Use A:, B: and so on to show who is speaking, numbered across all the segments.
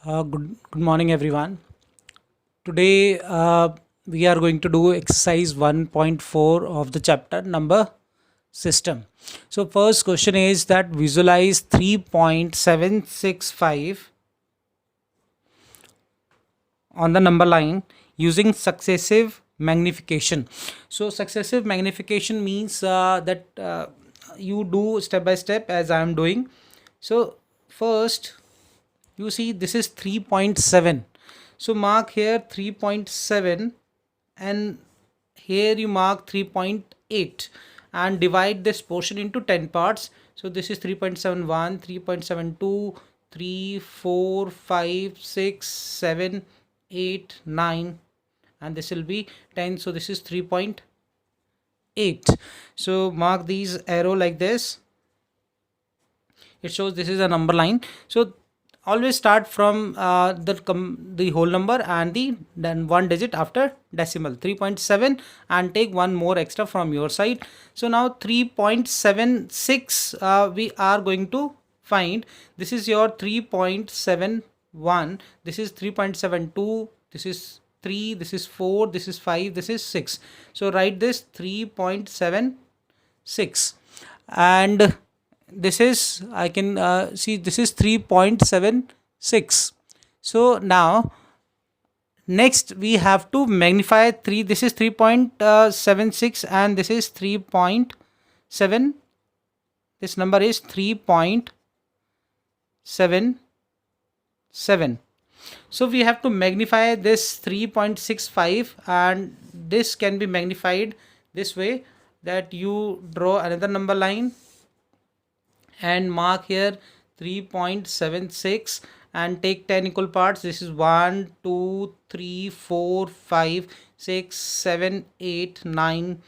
A: Good morning, everyone. Today, we are going to do exercise 1.4 of the chapter number system. So, first question is that visualize 3.765 on the number line using successive magnification. So, successive magnification means that you do step by step as I am doing. So, first, you see this is 3.7, so mark here 3.7 and here you mark 3.8 and divide this portion into 10 parts. So this is 3.71, 3.72, 3, 4, 5, 6, 7, 8, 9, and this will be 10. So this is 3.8. So mark these arrow like this. It shows this is a number line. So always start from the whole number and then one digit after decimal 3.7 and take one more extra from your side. So now 3.76 we are going to find. This is your 3.71, this is 3.72, this is 3, this is 4, this is 5, this is 6. So write this 3.76 and this is I can see this is 3.76. So now next we have to magnify 3. This is 3.76 and this is 3.7. This number is 3.77. So we have to magnify this 3.65 and this can be magnified this way, that you draw another number line and mark here 3.76 and take 10 equal parts. This is 1, 2, 3, 4, 5, 6, 7, 8, 9,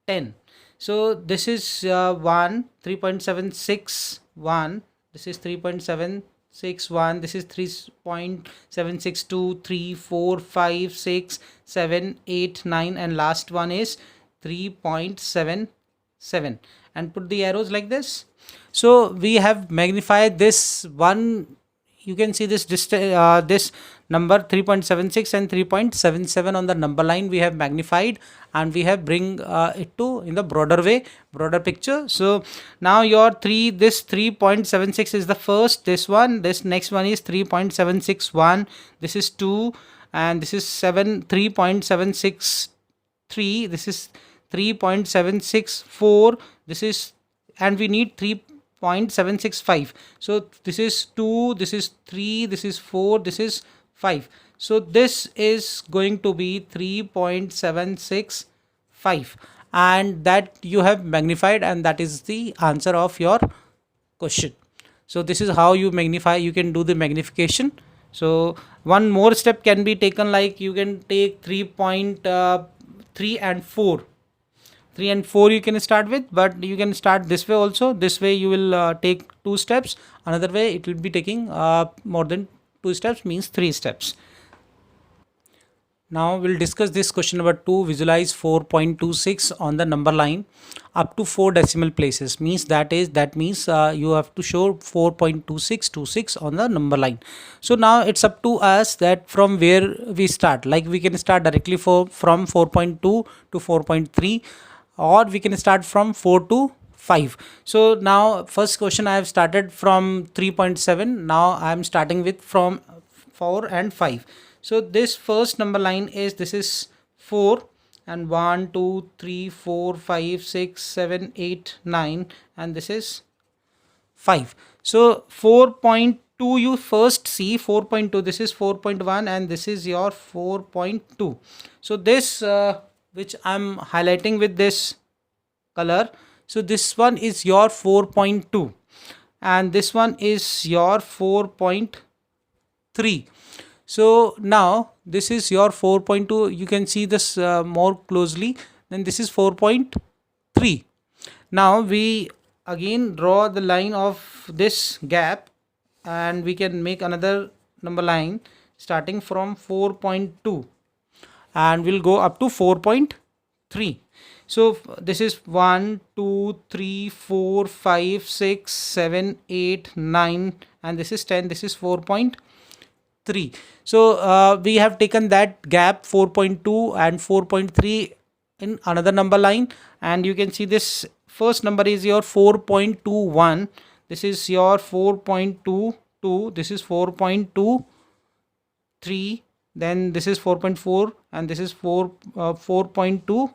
A: 10. So this is 1, 3.761, this is 3.761, this is 3.762, 3, 4, 5, 6, 7, 8, 9, and last one is 3.77, and put the arrows like this. So we have magnified this one. You can see this this number 3.76 and 3.77 on the number line we have magnified, and we have bring it to in the broader way, broader picture. So now your this 3.76 is the first, this one, this next one is 3.761, this is 2, and this is 3.763, this is 3.764, this is, and we need 3.765. So this is 2, this is 3, this is 4, this is 5. So this is going to be 3.765, and that you have magnified, and that is the answer of your question. So this is how you magnify, you can do the magnification. So one more step can be taken, like you can take 3 and 4. 3 and 4 you can start with, but you can start this way also. This way you will take 2 steps, another way it will be taking more than 2 steps, means 3 steps. Now we'll discuss this question number 2. Visualize 4.26 on the number line up to 4 decimal places. Means that means you have to show 4.2626 on the number line. So now it's up to us that from where we start. Like we can start directly from 4.2 to 4.3, or we can start from 4 to 5. So now first question I have started from 3.7. Now I am starting with from 4 and 5. So this first number line is, this is 4, and 1, 2, 3, 4, 5, 6, 7, 8, 9, and this is 5. So 4.2 you first see, 4.2, this is 4.1 and this is your 4.2. So this which I'm highlighting with this color, so this one is your 4.2 and this one is your 4.3. So now this is your 4.2, you can see this more closely, then this is 4.3. Now we again draw the line of this gap, and we can make another number line starting from 4.2 and we'll go up to 4.3. So this is 1, 2, 3, 4, 5, 6, 7, 8, 9, and this is 10. This is 4.3. 3. So we have taken that gap 4.2 and 4.3 in another number line, and you can see this first number is your 4.21. This is your 4.22. This is 4.23. Then this is 4.4 and this is 4.2.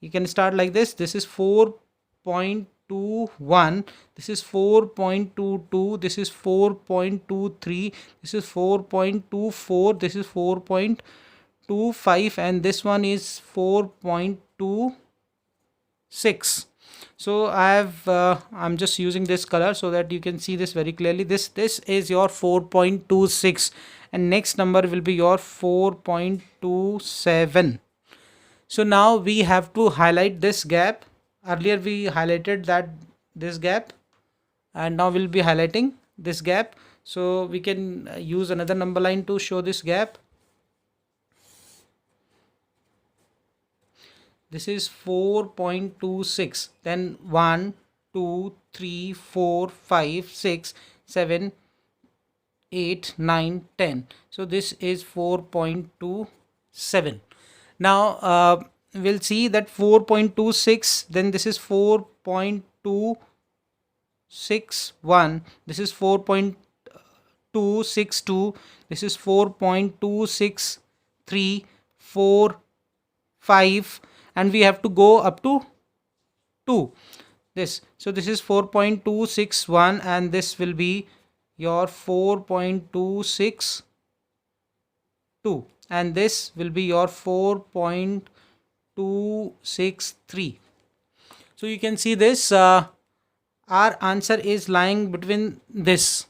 A: You can start like this. This is 4.21. This is 4.22. This is 4.23. This is 4.24. This is 4.25, and this one is 4.26. So I'm just using this color so that you can see this very clearly. This is your 4.26, and next number will be your 4.27. So now we have to highlight this gap. Earlier we highlighted this gap, and now we'll be highlighting this gap. So we can use another number line to show this gap. This is 4.26. Then 1, 2, 3, 4, 5, 6, 7, 8, 9, 10. So this is 4.27. Now we'll see that 4.26. Then this is 4.261. This is 4.262. This is 4.263, 4, 5, and we have to go up to 2. So this is 4.261, and this will be your 4.262, and this will be your 4.263. So you can see this, our answer is lying between this,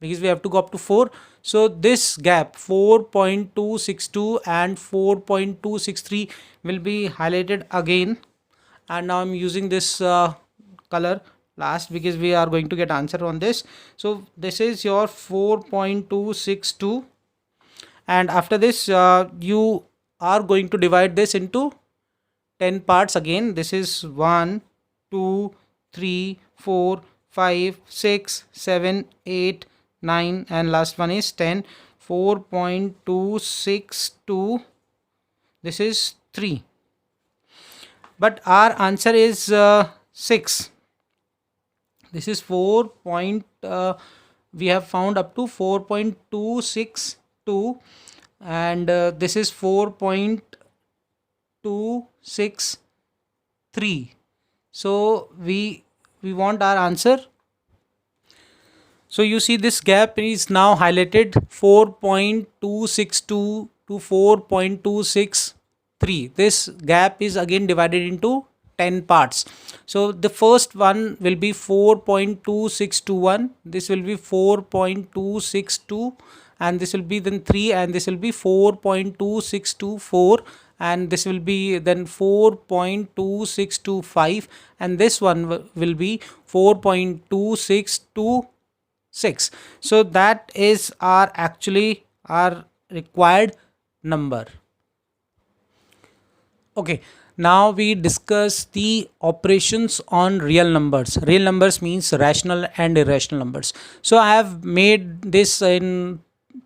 A: because we have to go up to 4. So this gap 4.262 and 4.263 will be highlighted again, and now I'm using this color last because we are going to get answer on this. So this is your 4.262, and after this you are going to divide this into 10 parts again. This is 1, 2, 3, 4, 5, 6, 7, 8, 9, and last one is 10. 4.262, this is 3, but our answer is 6. This is 4. We have found up to 4.262, and this is 4.263. So we want our answer. So you see this gap is now highlighted 4.262 to 4.263. This gap is again divided into 10 parts. So the first one will be 4.2621. This will be 4.262, and this will be then 3, and this will be 4.2624, and this will be then 4.2625, and this one will be 4.2626. So that is actually our required number. Okay, now we discuss the operations on real numbers. Real numbers means rational and irrational numbers. So I have made this in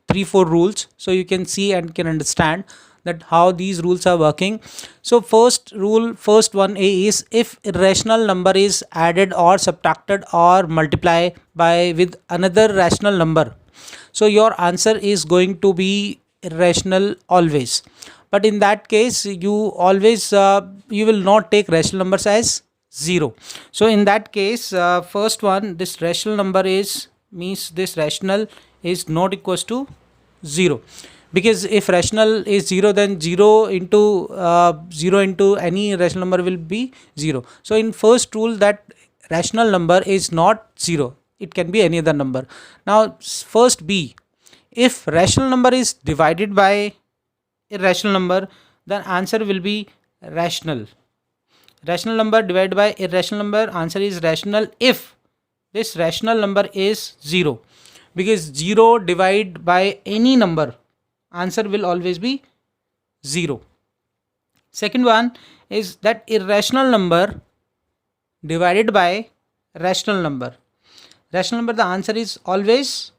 A: 3-4 rules, so you can see and can understand that how these rules are working. So first one is, if irrational number is added or subtracted or multiplied by with another rational number, so your answer is going to be irrational always. But in that case, you always you will not take rational numbers as 0. So in that case, first one, this rational number is means this rational is not equals to 0, because if rational is 0, then 0 into any rational number will be 0. So in first rule, that rational number is not 0, it can be any other number. Now first B, if rational number is divided by irrational number, then answer will be rational. Rational number divided by irrational number, answer is rational if this rational number is 0, because 0 divided by any number, answer will always be 0. Second one is that irrational number divided by rational number. Rational number, the answer is always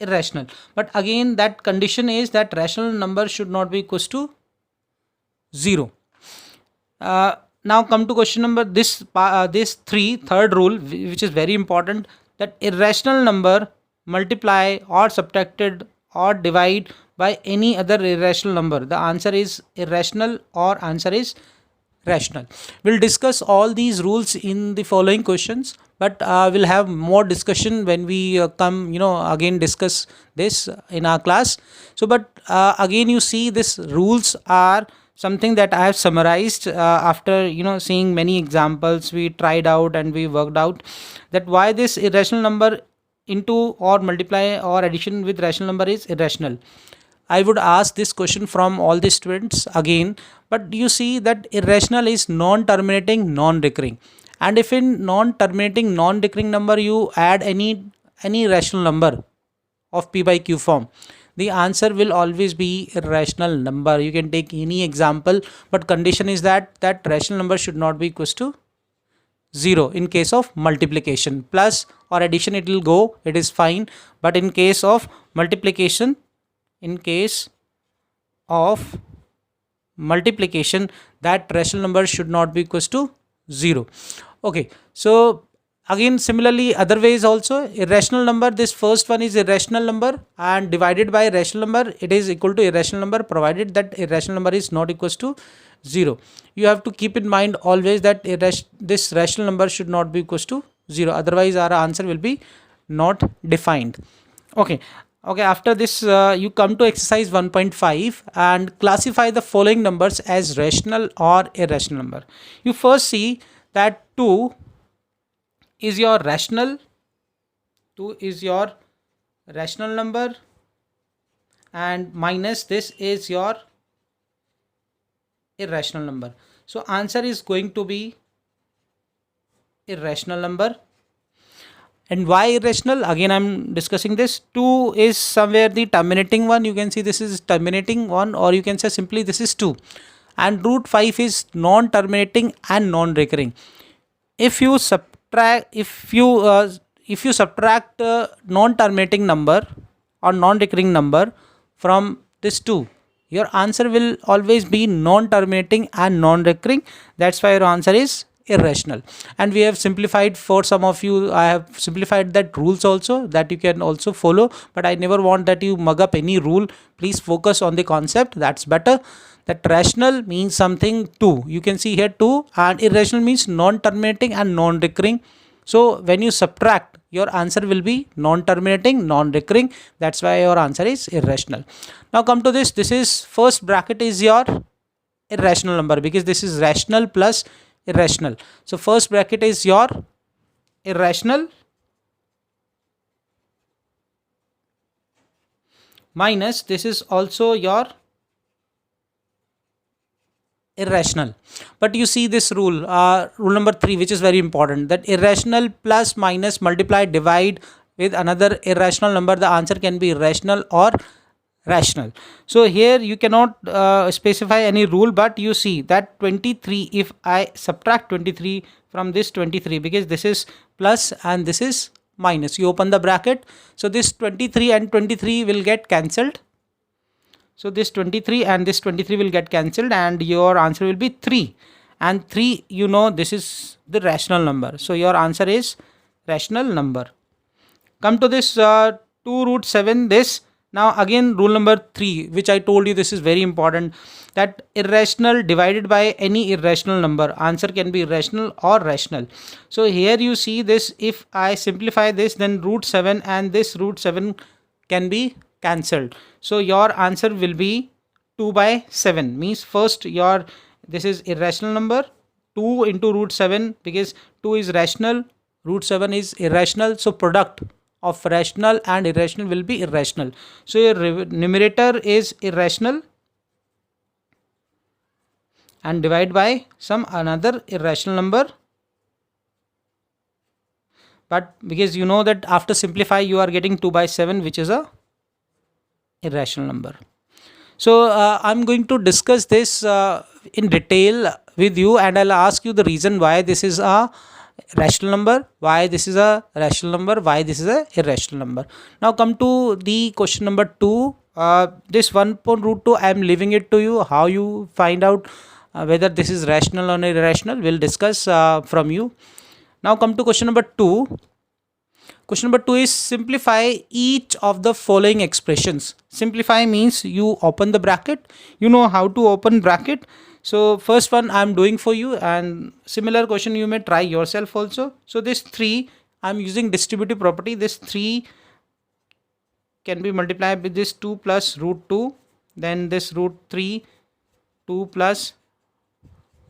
A: irrational. But again, that condition is that rational number should not be equals to 0. Now come to question number this third rule, which is very important, that irrational number multiply or subtracted or divide by any other irrational number, the answer is irrational or answer is rational. We'll discuss all these rules in the following questions, but we'll have more discussion when we come, again discuss this in our class. So, but again, you see, these rules are something that I have summarized after seeing many examples we tried out and we worked out that why this irrational number into or multiply or addition with rational number is irrational. I would ask this question from all the students again, but you see that irrational is non-terminating, non-recurring, and if in non-terminating, non-recurring number you add any rational number of p by q form, the answer will always be irrational number. You can take any example, but condition is that rational number should not be equals to 0. In case of multiplication, plus or addition it will go, it is fine, but in case of multiplication, that rational number should not be equals to 0. Okay, so again similarly other ways also, irrational number, this first one is irrational number and divided by rational number, it is equal to irrational number provided that irrational number is not equals to 0. You have to keep in mind always that this rational number should not be equals to 0, otherwise our answer will be not defined. Okay, after this you come to exercise 1.5 and classify the following numbers as rational or irrational number. You first see that 2 is your rational number, and minus this is your irrational number. So answer is going to be irrational number. And why irrational? Again, I'm discussing this. 2 is somewhere the terminating one. You can see this is terminating one, or you can say simply this is 2. And root 5 is non-terminating and non-recurring. If you subtract non-terminating number or non-recurring number from this 2, your answer will always be non-terminating and non-recurring. That's why your answer is irrational. And we have simplified for some of you, I have simplified that rules also that you can also follow, but I never want that you mug up any rule. Please focus on the concept, that's better. That rational means something 2, you can see here 2, and irrational means non-terminating and non-recurring. So when you subtract, your answer will be non-terminating, non-recurring. That's why your answer is irrational. Now come to this is first bracket is your irrational number, because this is rational plus irrational. So first bracket is your irrational minus this is also your irrational. But you see this rule, rule number 3, which is very important, that irrational plus minus multiply divide with another irrational number, the answer can be irrational or rational. So here you cannot specify any rule, but you see that 23, if I subtract 23 from this 23, because this is plus and this is minus, you open the bracket, so this 23 and 23 will get cancelled. So this 23 and this 23 will get cancelled, and your answer will be 3. And 3, this is the rational number. So your answer is rational number. Come to this 2 root 7, this. Now again rule number 3, which I told you, this is very important, that irrational divided by any irrational number, answer can be irrational or rational. So here you see this, if I simplify this, then root 7 and this root 7 can be cancelled. So your answer will be 2 by 7, means first this is irrational number, 2 into root 7, because 2 is rational, root 7 is irrational, so product of rational and irrational will be irrational. So your numerator is irrational and divide by some another irrational number. But because you know that after simplify you are getting 2 by 7, which is a irrational number. So I'm going to discuss this in detail with you, and I'll ask you the reason why this is a rational number, why this is a rational number, why this is a irrational number. Now come to the question number 2. This 1 upon root 2, I am leaving it to you. How you find out whether this is rational or irrational, we'll discuss from you. Now come to question number 2. Question number 2 is simplify each of the following expressions. Simplify means you open the bracket. You know how to open bracket. So first one I am doing for you, and similar question you may try yourself also. So this 3, I am using distributive property. This 3 can be multiplied with this 2 plus root 2. Then this root 3, 2 plus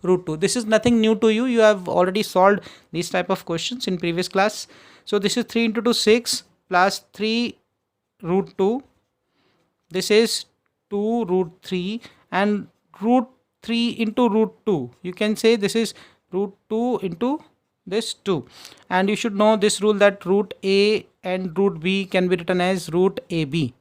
A: root 2. This is nothing new to you. You have already solved these type of questions in previous class. So this is 3 into 2, 6 plus 3 root 2. This is 2 root 3 and root 3 into root 2. You can say this is root 2 into this 2. And you should know this rule that root A and root B can be written as root AB.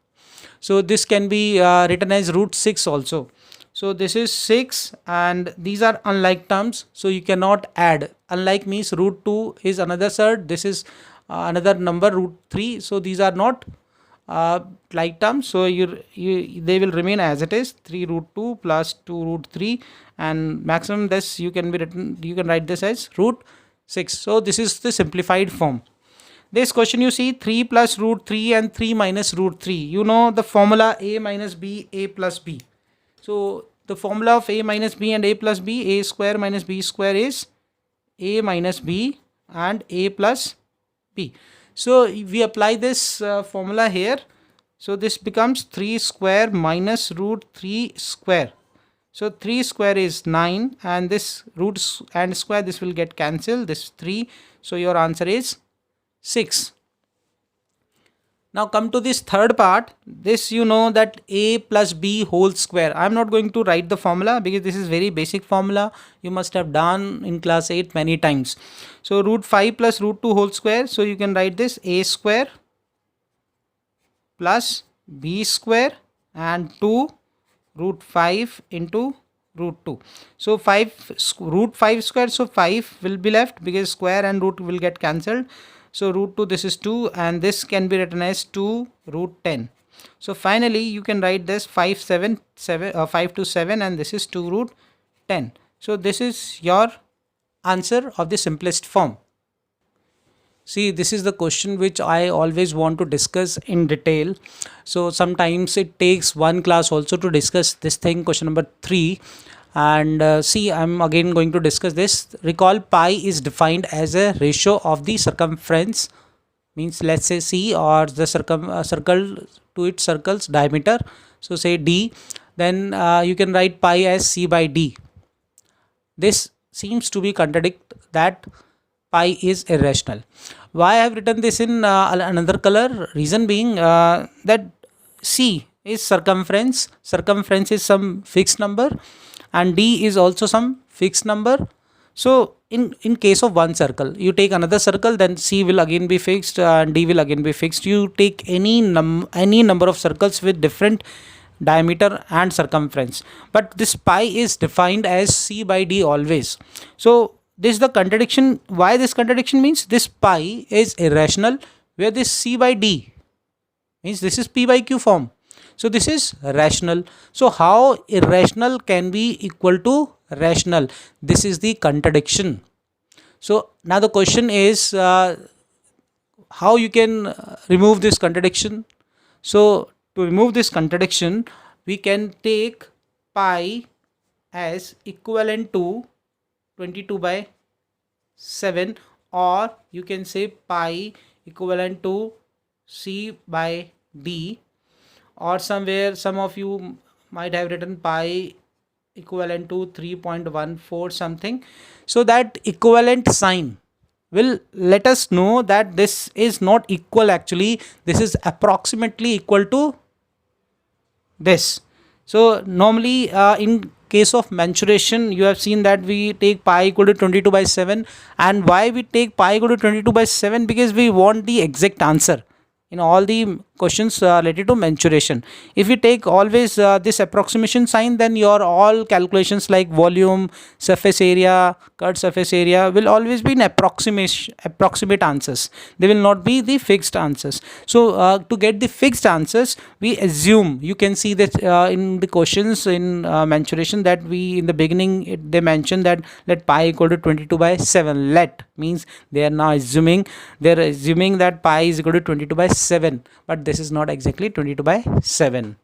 A: So this can be written as root 6 also. So this is 6 and these are unlike terms. So you cannot add. Unlike means root 2 is another surd. This is another number root 3. So these are not like terms. So they will remain as it is. 3 root 2 plus 2 root 3 and maximum this you can write this as root 6. So this is the simplified form. This question you see 3 plus root 3 and 3 minus root 3. You know the formula A minus B, A plus B. So the formula of A minus B and A plus B, A square minus B square is A minus B and A plus B. So we apply this formula here. So this becomes 3 square minus root 3 square. So 3 square is 9 and this root and square, this will get cancelled. This is 3. So your answer is 6. Now come to this third part. This you know that A plus B whole square. I am not going to write the formula because this is very basic formula. You must have done in class 8 many times. So root 5 plus root 2 whole square. So you can write this A square plus B square and 2 root 5 into root 2. So root 5 square. So 5 will be left because square and root will get cancelled. So root 2, this is 2 and this can be written as 2 root 10. So finally you can write this 5 to 7 and this is 2 root 10. So this is your answer of the simplest form. See, this is the question which I always want to discuss in detail. So sometimes it takes one class also to discuss this thing, question number 3. And see, I'm again going to discuss this. Recall pi is defined as a ratio of the circumference, means let's say C, or the circle to its circle's diameter. So say D, then you can write pi as C by D. This seems to be contradict that pi is irrational. Why I have written this in another color? Reason being that C is circumference. Circumference is some fixed number and D is also some fixed number. So in case of one circle, you take another circle, then C will again be fixed and D will again be fixed. You take any number of circles with different diameter and circumference, but this pi is defined as C by D always. So this is the contradiction. Why this contradiction? Means this pi is irrational, where this C by D means this is P by Q form. So this is rational. So how irrational can be equal to rational? This is the contradiction. So now the question is how you can remove this contradiction. So to remove this contradiction, we can take pi as equivalent to 22 by 7, or you can say pi equivalent to C by D, or somewhere some of you might have written pi equivalent to 3.14 something. So that equivalent sign will let us know that this is not equal, actually this is approximately equal to this. So normally in case of mensuration, you have seen that we take pi equal to 22 by 7. And why we take pi equal to 22 by 7? Because we want the exact answer. In all the questions related to mensuration. If you take always this approximation sign, then your all calculations like volume, surface area, cut surface area will always be in approximate answers. They will not be the fixed answers. So to get the fixed answers, we assume, you can see that in the questions in mensuration, that we in the beginning they mentioned that let pi equal to 22/7. Let means they are now assuming that pi is equal to 22/7, but this is not exactly 22/7.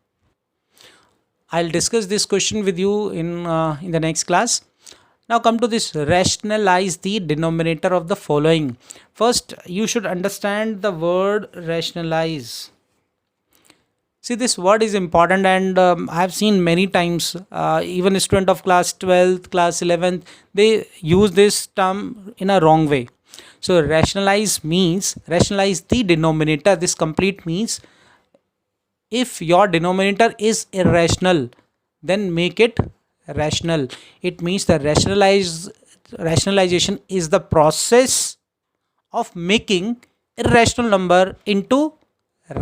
A: I'll discuss this question with you in the next class. Now come to this, rationalize the denominator of the following. First, you should understand the word rationalize. See, this word is important, and I have seen many times, even a student of class 12th, class 11th, they use this term in a wrong way. So rationalize means rationalize the denominator. This complete means if your denominator is irrational, then make it rational. It means the rationalization is the process of making irrational number into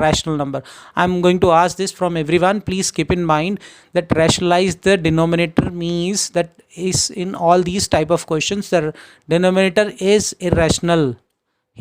A: rational number. I'm going to ask this from everyone. Please keep in mind that rationalize the denominator means that is in all these type of questions, the denominator is irrational.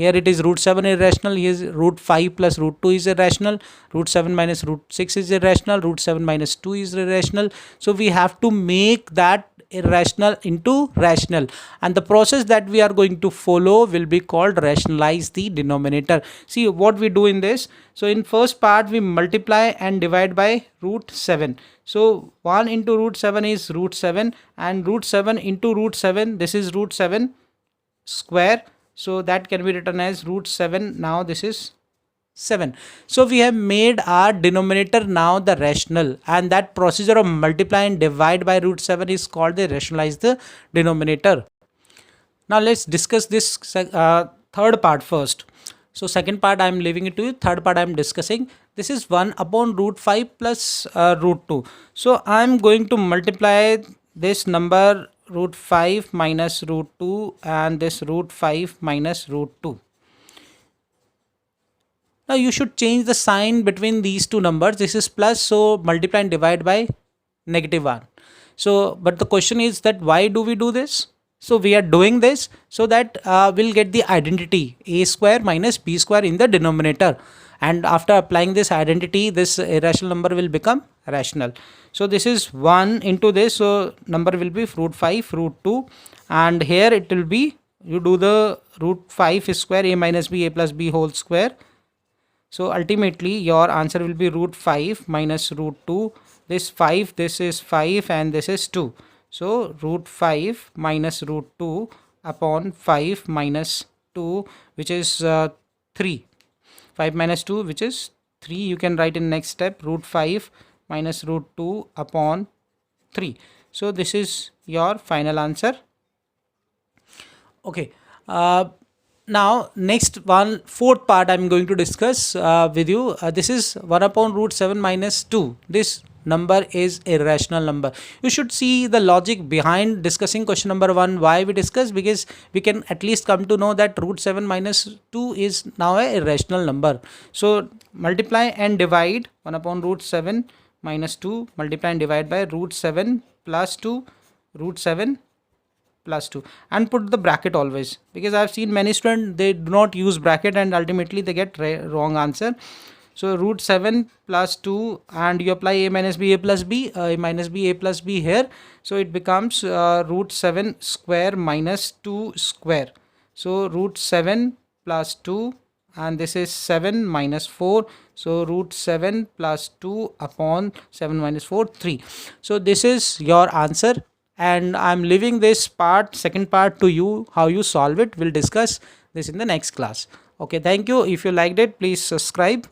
A: Here it is root 7 irrational, here is root 5 plus root 2 is irrational, root 7 minus root 6 is irrational, root 7 minus 2 is irrational. So we have to make that irrational into rational, and the process that we are going to follow will be called rationalize the denominator. See what we do in this. So in first part we multiply and divide by root 7. So 1 into root 7 is root 7, and root 7 into root 7, this is root 7 square. So that can be written as root 7. Now this is 7. So we have made our denominator now the rational, and that procedure of multiply and divide by root 7 is called the rationalize the denominator. Now let's discuss this third part first. So second part I am leaving it to you. Third part I am discussing. This is 1 upon root 5 plus root 2. So I am going to multiply this number root 5 minus root 2 and this root 5 minus root 2. Now you should change the sign between these two numbers. This is plus, so multiply and divide by -1. So but the question is that why do we do this? So we are doing this so that we'll get the identity a square minus b square in the denominator, and after applying this identity, this irrational number will become rational. So this is 1 into this, so number will be root 5 root 2, and here it will be, you do the root 5 square a minus b a plus b whole square. So ultimately your answer will be root 5 minus root 2. This 5, this is 5, and this is 2. So root 5 minus root 2 upon 5 minus 2, which is 3. 5 minus 2, which is 3. You can write in next step root 5 minus root 2 upon 3. So this is your final answer. Okay. Now next one, fourth part I am going to discuss with you. This is 1 upon root 7 minus 2. This number is irrational number. You should see the logic behind discussing question number 1. Why we discuss? Because we can at least come to know that root 7 minus 2 is now a irrational number. So multiply and divide 1 upon root 7 minus 2, multiply and divide by root 7 plus 2, root 7 plus 2, and put the bracket always, because I have seen many students, they do not use bracket and ultimately they get wrong answer. So root 7 plus 2, and you apply a minus b a plus b, a minus b a plus b here. So it becomes root 7 square minus 2 square. So root 7 plus 2, and this is 7 minus 4. So root 7 plus 2 upon 7 minus 4, 3. So this is your answer, and I'm leaving this part, second part, to you. How you solve it, we'll discuss this in the next class. Okay, thank you. If you liked it, please subscribe.